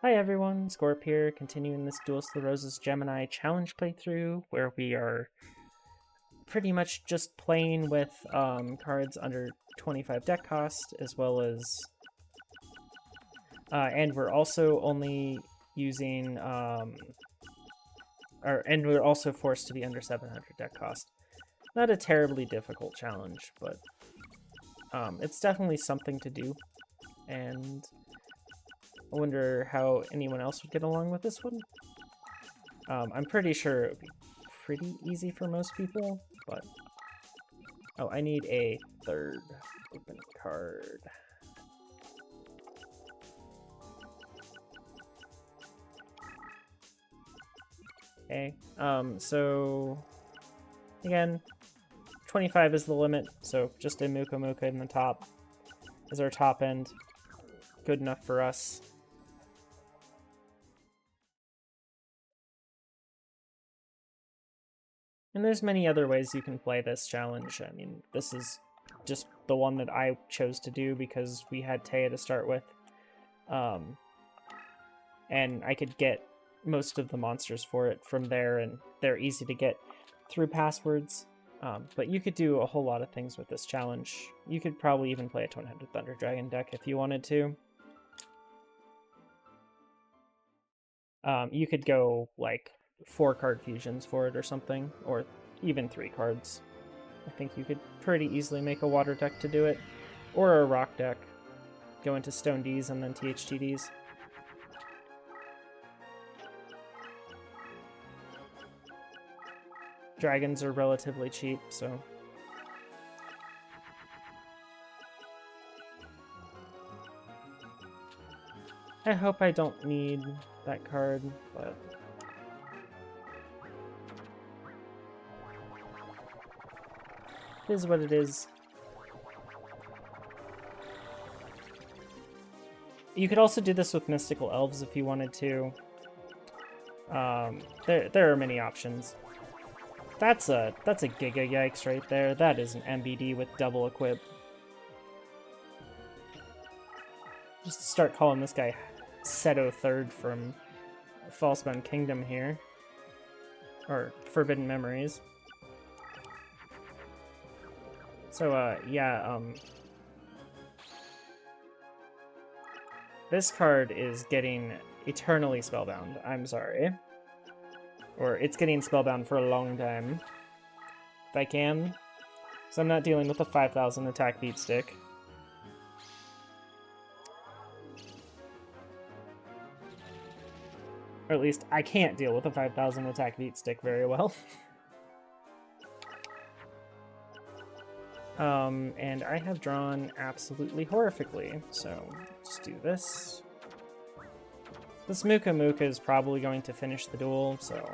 Hi everyone, Scorp here, continuing this Duelist the Roses Gemini challenge playthrough, where we are pretty much just playing with cards under 25 deck cost, as well as, and we're also only using, and we're also forced to be under 700 deck cost. Not a terribly difficult challenge, but it's definitely something to do, and I wonder how anyone else would get along with this one. I'm pretty sure it would be pretty easy for most people, but... Oh, I need a third open card. Okay, so... Again, 25 is the limit, so just a Muka Muka in the top is our top end. Good enough for us. And there's many other ways you can play this challenge. I mean, this is just the one that I chose to do because we had Taya to start with. And I could get most of the monsters for it from there, and they're easy to get through passwords. But you could do a whole lot of things with this challenge. You could probably even play a Twin-Headed Thunder Dragon deck if you wanted to. You could go, like, 4-card fusions for it or something, or even 3 cards. I think you could pretty easily make a water deck to do it, or a rock deck. Go into Stone Ds and then THTDs. Dragons are relatively cheap, so... I hope I don't need that card, but... It is what it is. You could also do this with Mystical Elves if you wanted to. There are many options. That's a Giga Yikes right there. That is an MBD with double equip. Just start calling this guy Seto Third from Falsebound Kingdom here. Or Forbidden Memories. So, yeah, this card is getting eternally spellbound. I'm sorry. Or it's getting spellbound for a long time. If I can. So I'm not dealing with a 5,000 attack beat stick. Or at least I can't deal with a 5,000 attack beat stick very well. And I have drawn absolutely horrifically, so let's do this. This Muka Muka is probably going to finish the duel, so...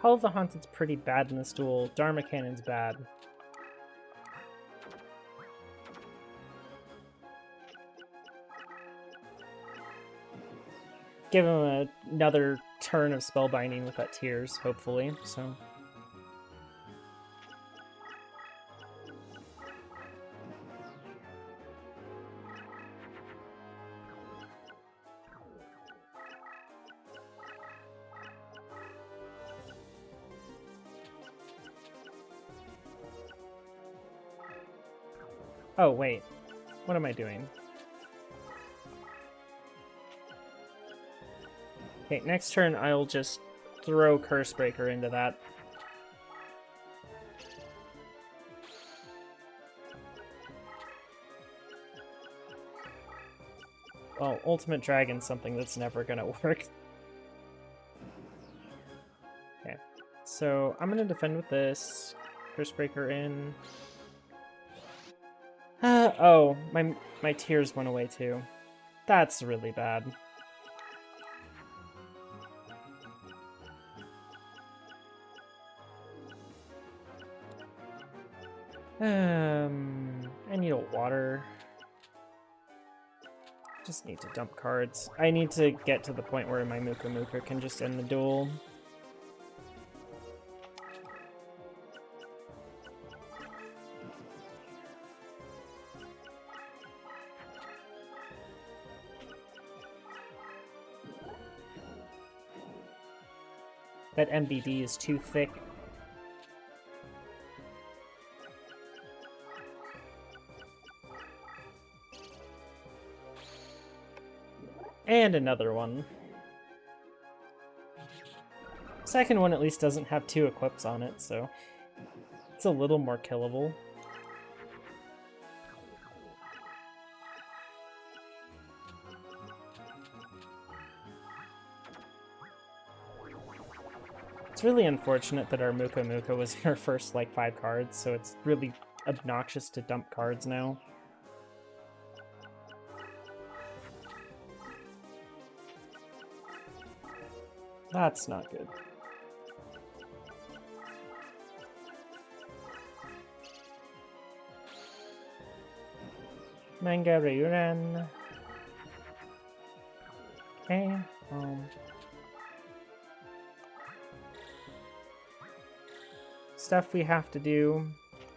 Hall of the Haunted's pretty bad in this duel. Dharma Cannon's bad. Give him another turn of spellbinding with that Tears, hopefully, so... Oh, wait. What am I doing? Okay, next turn I'll just throw Cursebreaker into that. Well, Ultimate Dragon's something that's never gonna work. Okay, so I'm gonna defend with this. Cursebreaker in. Oh, my Tears went away too. That's really bad. I need a water. Just need to dump cards. I need to get to the point where my Muka Muka can just end the duel. That MBD is too thick. And another one. Second one at least doesn't have 2 equips on it, so it's a little more killable. It's really unfortunate that our Muka Muka was in our first, like, 5 cards, so it's really obnoxious to dump cards now. That's not good. Manga Ryuran. Okay, stuff we have to do,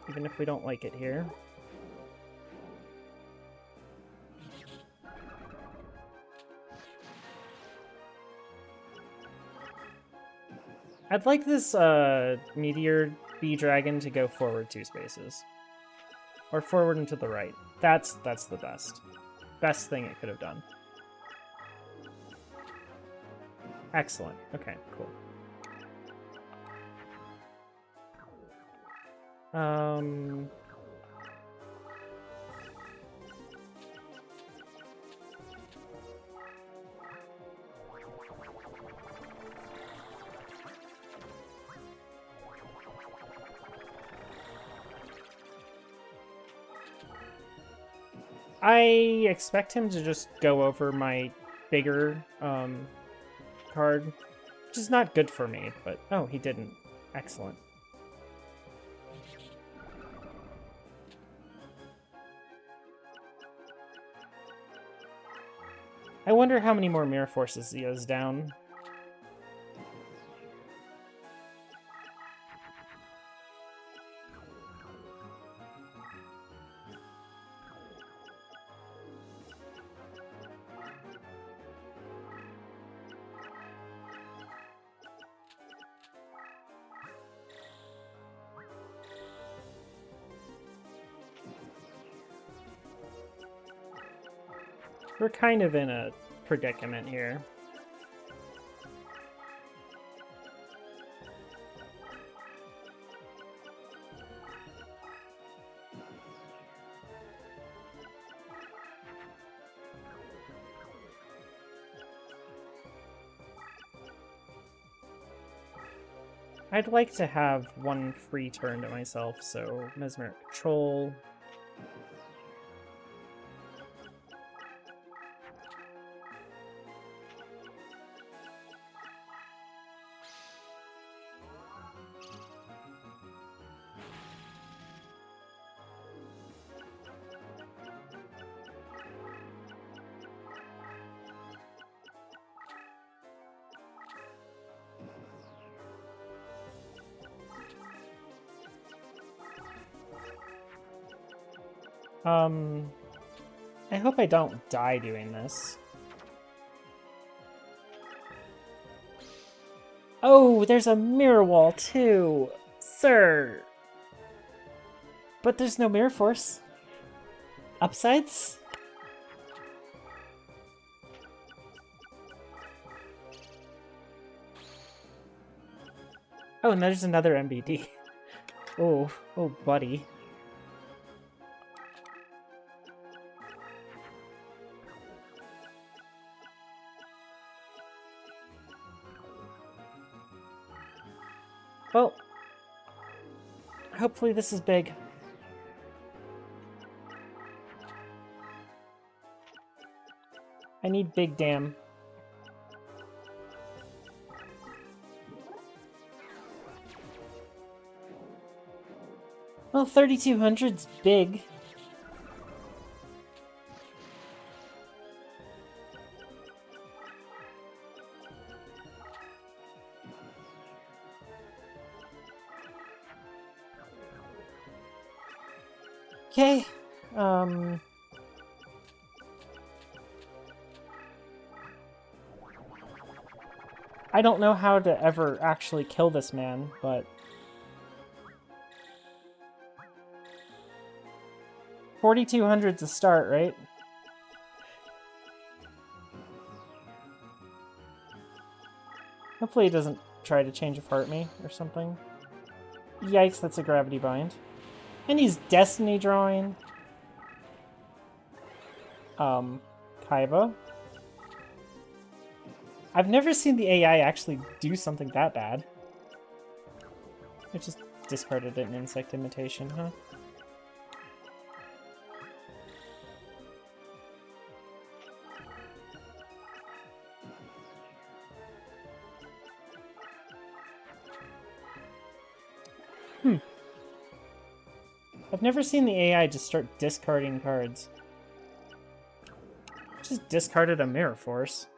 even if we don't like it here. I'd like this Meteor Bee Dragon to go forward 2 spaces. Or forward and to the right. That's the best. Best thing it could have done. Excellent. Okay, cool. I expect him to just go over my bigger card, which is not good for me, but oh, he didn't. Excellent. I wonder how many more Mirror Forces he has down. We're kind of in a predicament here. I'd like to have 1 free turn to myself, so Mesmeric Control. I hope I don't die doing this. Oh, there's a mirror wall too, sir. But there's no mirror force. Upsides? Oh, and there's another MBD. Oh, buddy. Well, hopefully this is big. I need big dam. Well, 3,200's big. Okay. I don't know how to ever actually kill this man, but 4,200's a start, right? Hopefully he doesn't try to change of heart me or something. Yikes, that's a gravity bind. And he's destiny drawing. Kaiba. I've never seen the AI actually do something that bad. I just discarded an insect imitation, huh? I've never seen the AI just start discarding cards. Just discarded a Mirror Force.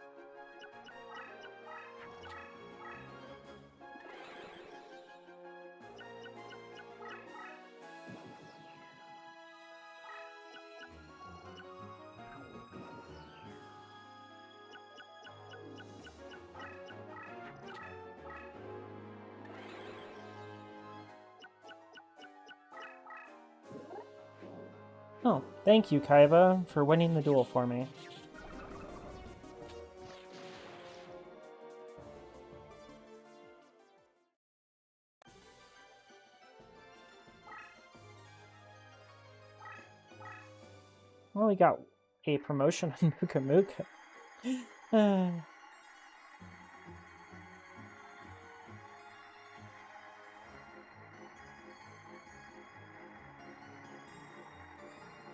Oh, thank you, Kaiba, for winning the duel for me. Well, we got a promotion on Muka Muka.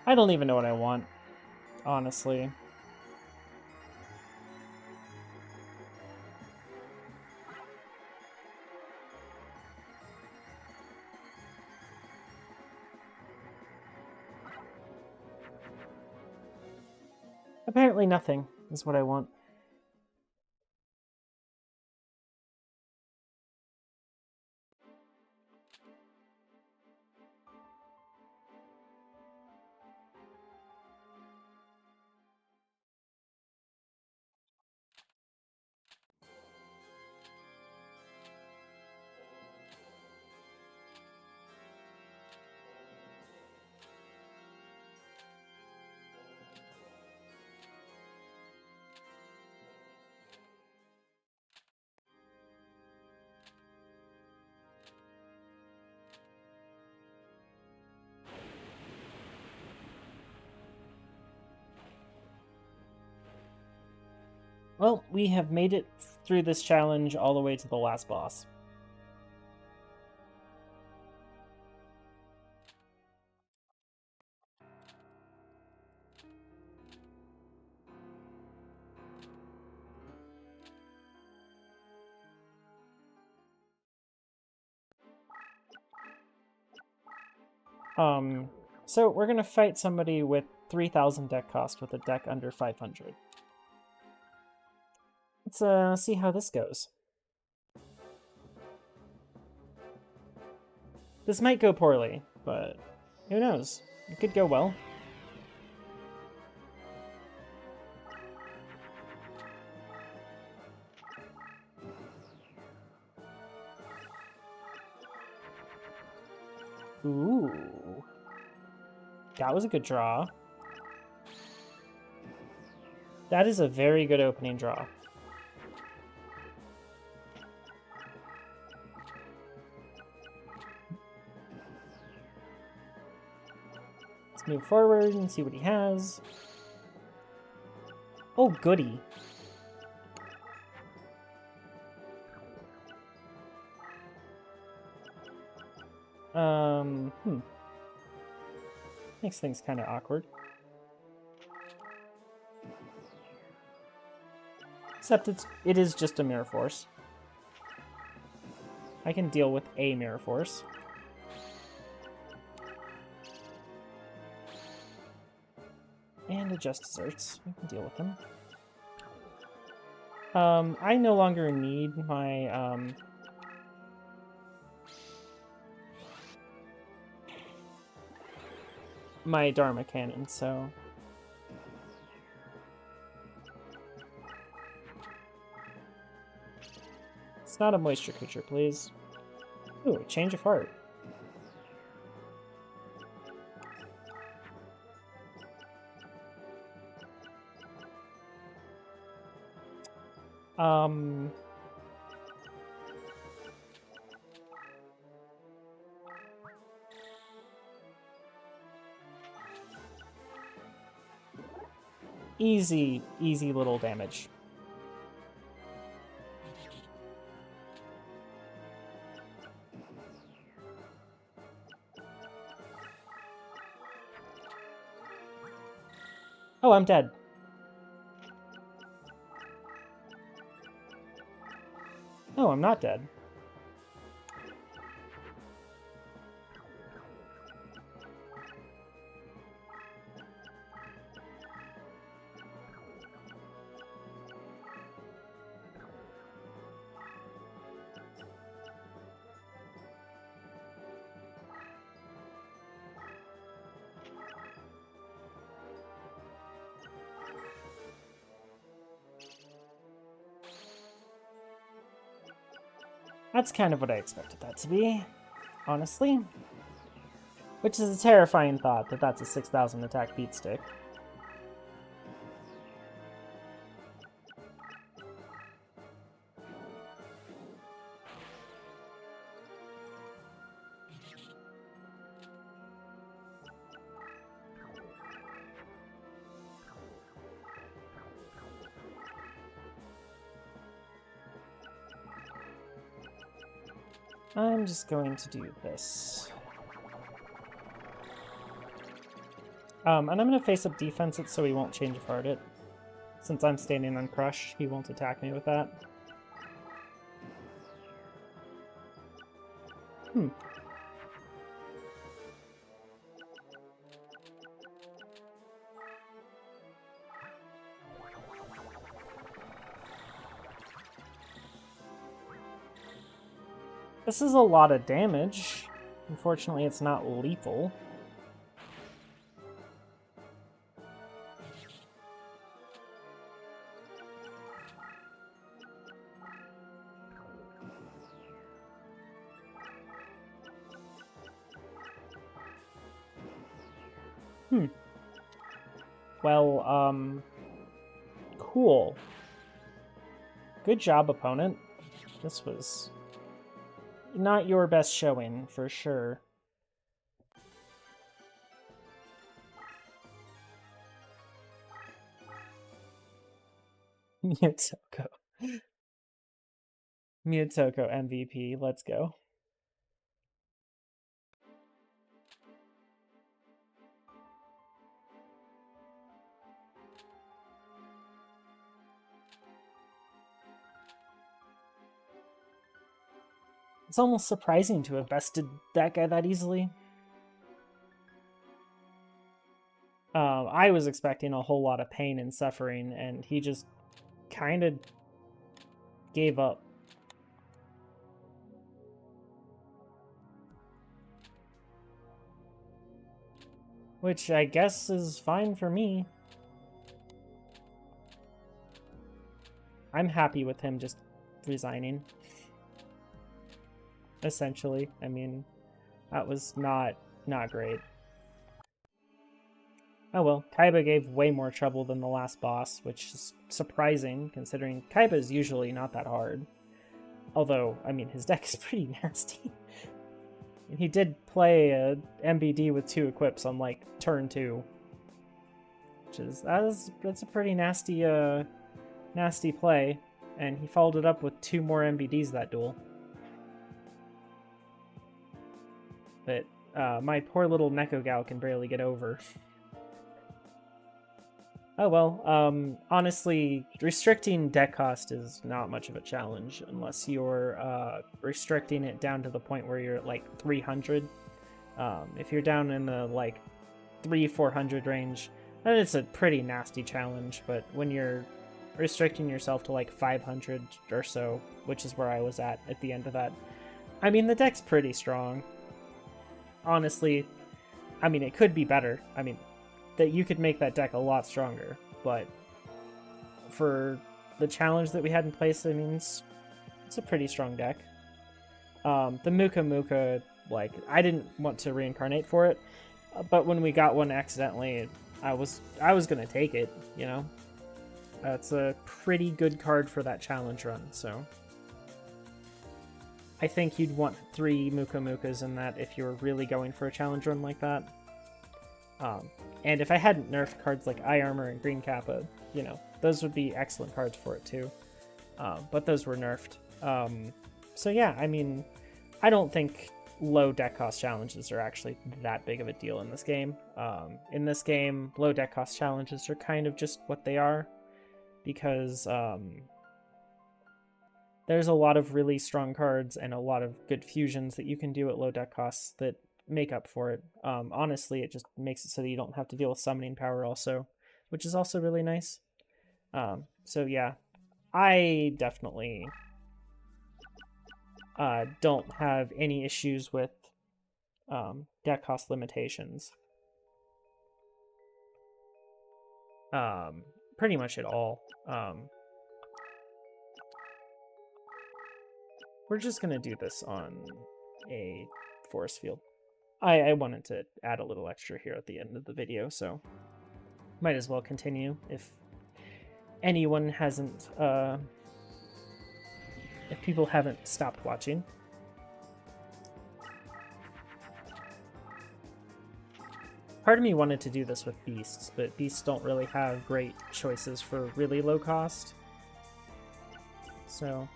I don't even know what I want, honestly. Apparently nothing is what I want. Well, we have made it through this challenge all the way to the last boss. So we're gonna fight somebody with 3,000 deck cost with a deck under 500. Let's see how this goes. This might go poorly, but who knows? It could go well. Ooh. That was a good draw. That is a very good opening draw. Let's move forward and see what he has. Oh, goody. Makes things kind of awkward. Except it is just a Mirror Force. I can deal with a Mirror Force. And a Just Desserts. We can deal with them. I no longer need my, my Dharma Cannon, so... It's not a moisture creature, please. Ooh, change of heart. Easy little damage. Oh, I'm dead. Oh, I'm not dead. That's kind of what I expected that to be, honestly. Which is a terrifying thought that that's a 6,000 attack beat stick. I'm just going to do this. And I'm going to face up defense it so he won't change of heart it. Since I'm standing on Crush, he won't attack me with that. This is a lot of damage. Unfortunately, it's not lethal. Well, cool. Good job, opponent. This was not your best showing, for sure. Miyotoko. Miyotoko MVP, let's go. It's almost surprising to have bested that guy that easily. I was expecting a whole lot of pain and suffering, and he just kind of gave up. Which I guess is fine for me. I'm happy with him just resigning. Essentially. I mean, that was not great. Oh well, Kaiba gave way more trouble than the last boss, which is surprising, considering Kaiba is usually not that hard. Although, I mean, his deck is pretty nasty. And he did play a MBD with 2 equips on, like, turn 2. Which is, that's a pretty nasty, nasty play. And he followed it up with 2 more MBDs that duel. But, my poor little Neko gal can barely get over. Oh well, honestly, restricting deck cost is not much of a challenge unless you're restricting it down to the point where you're at like 300. If you're down in the like 300-400 range, then it's a pretty nasty challenge, but when you're restricting yourself to like 500 or so, which is where I was at the end of that, I mean, the deck's pretty strong. Honestly, I mean, it could be better. I mean, that you could make that deck a lot stronger, but for the challenge that we had in place, I mean, it's a pretty strong deck. The Muka Muka, like, I didn't want to reincarnate for it, but when we got one accidentally, I was gonna take it, you know? It's a pretty good card for that challenge run, so I think you'd want 3 Muka Mukas in that if you were really going for a challenge run like that. And if I hadn't nerfed cards like Eye Armor and Green Kappa, you know, those would be excellent cards for it too. But those were nerfed. So yeah, I mean, I don't think low deck cost challenges are actually that big of a deal in this game. In this game, low deck cost challenges are kind of just what they are, because there's a lot of really strong cards and a lot of good fusions that you can do at low deck costs that make up for it. Honestly, it just makes it so that you don't have to deal with summoning power also, which is also really nice. So yeah, I definitely don't have any issues with deck cost limitations. Pretty much at all. We're just going to do this on a force field. I wanted to add a little extra here at the end of the video, so might as well continue if anyone hasn't, if people haven't stopped watching. Part of me wanted to do this with beasts, but beasts don't really have great choices for really low cost. So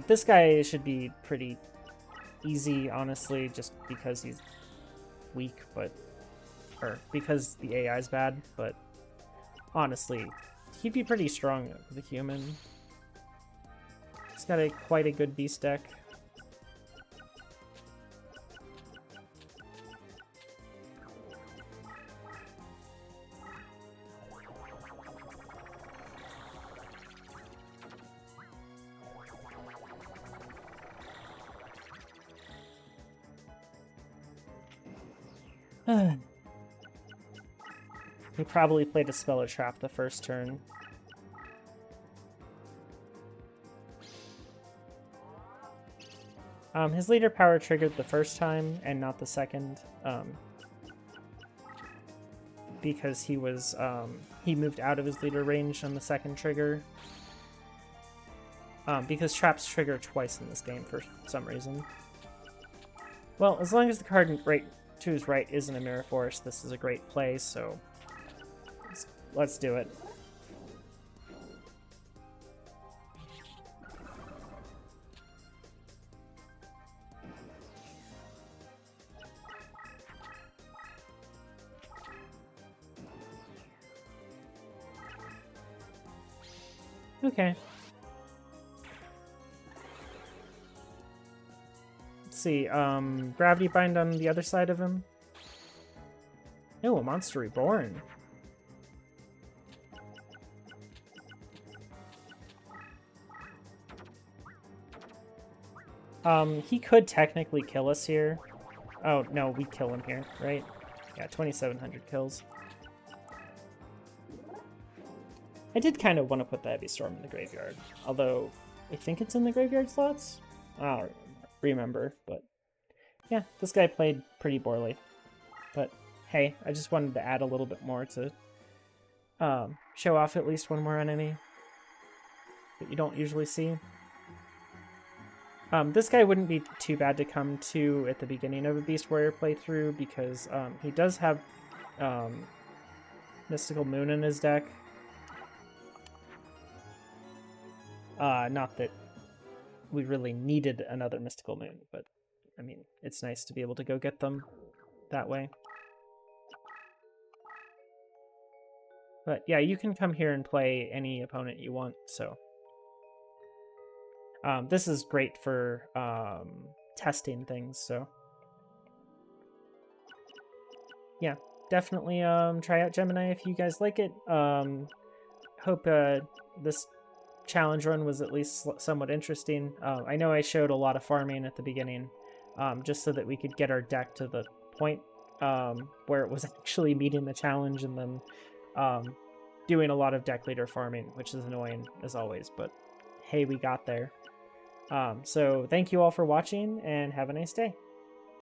this guy should be pretty easy, honestly, just because he's weak, or because the AI is bad, but honestly, he'd be pretty strong with a human. He's got quite a good beast deck. He probably played a spell or trap the first turn. His leader power triggered the first time and not the second, because he was he moved out of his leader range on the second trigger. Because traps trigger twice in this game for some reason. Well, as long as the card right to his right isn't a Mirror Force, this is a great play, so let's do it. Okay. Let's see, Gravity Bind on the other side of him. Oh, a Monster Reborn. He could technically kill us here. Oh, no, we kill him here, right? Yeah, 2,700 kills. I did kind of want to put the Heavy Storm in the graveyard, although I think it's in the graveyard slots? I don't remember, but yeah, this guy played pretty poorly. But hey, I just wanted to add a little bit more to show off at least one more enemy that you don't usually see. This guy wouldn't be too bad to come to at the beginning of a Beast Warrior playthrough, because he does have Mystical Moon in his deck. Not that we really needed another Mystical Moon, but I mean, it's nice to be able to go get them that way. But yeah, you can come here and play any opponent you want, so this is great for testing things, so yeah, definitely try out Gemini if you guys like it. Hope this challenge run was at least somewhat interesting. I know I showed a lot of farming at the beginning, just so that we could get our deck to the point where it was actually meeting the challenge, and then doing a lot of deck leader farming, which is annoying as always, but hey, we got there. So thank you all for watching, and have a nice day.